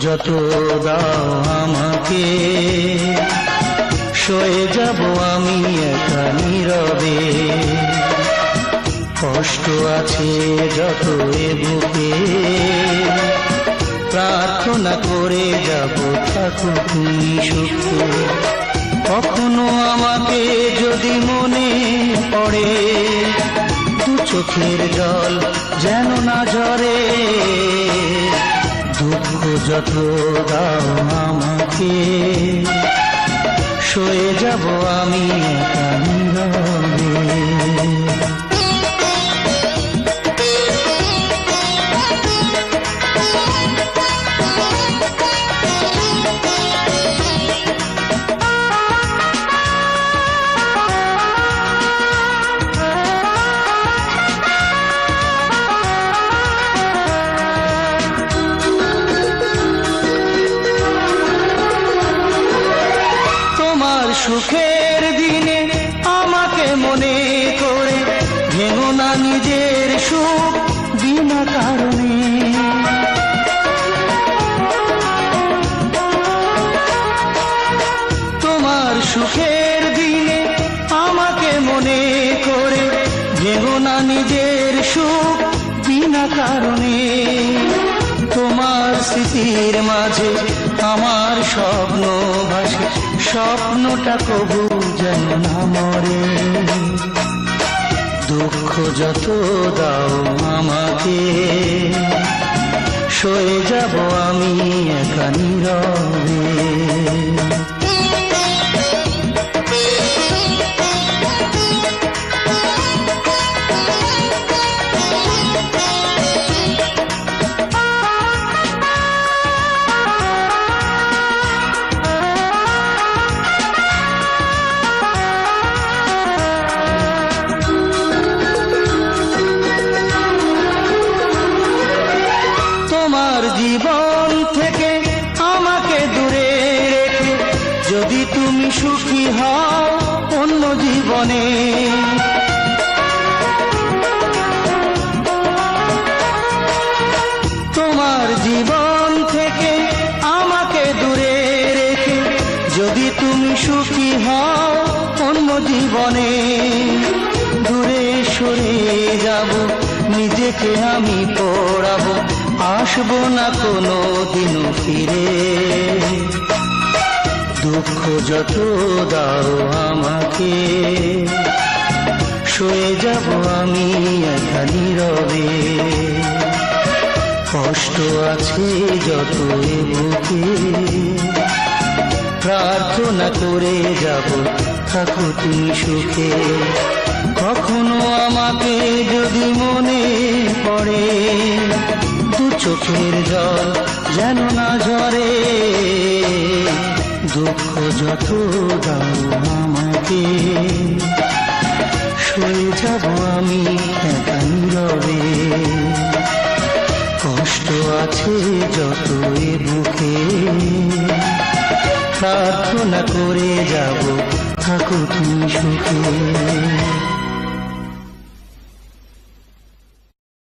যত দাও আমাকে, সয়ে যাব আমি একা নীরবে। কষ্ট আছে যত এ বুকে, প্রার্থনা করে যাব থাকো তুমি সুখে। কখনো আমাকে যদি মনে পড়ে, দু চোখের জল যেন না ঝরে। দুঃখ যত দাও আমাকে, সয়ে যাব আমি একা নীরবে। সুখের দিনে আমাকে মনে করে ভেঙো না নিজের সুখ বিনা কারণে। তোমার সুখের দিনে আমাকে মনে করে ভেঙো না নিজের সুখ বিনা কারণে। তোমার স্মৃতির মাঝে আমার স্বপ্ন ভাসে, স্বপ্নটা কবু যেন না মরে। দুঃখ যত দাও আমাকে, সয়ে যাব আমি একা নীরবে। জীবন থেকে আমাকে দূরে রেখে যদি তুমি সুখী হও অন্য জীবনে, তোমার জীবন থেকে আমাকে দূরে রেখে যদি তুমি সুখী হও অন্য জীবনে। দূরে সরে যাব নিজেকে আমি পড়াবো, আসবো না কোনো দিনও ফিরে। দুঃখ যত দাও আমাকে, সয়ে যাব আমি একা নীরবে। কষ্ট আছে যত এ বুকে, প্রার্থনা করে যাব থাকো তুমি সুখে। কখনো আমাকে যদি মনে পড়ে, দু চোখের জল যেন না ঝরে। দুঃখ যত দাও আমাকে, সয়ে যাব আমি একা নীরবে। কষ্ট আছে যত এ বুকে, প্রার্থনা করে যাব থাকো তুমি সুখে।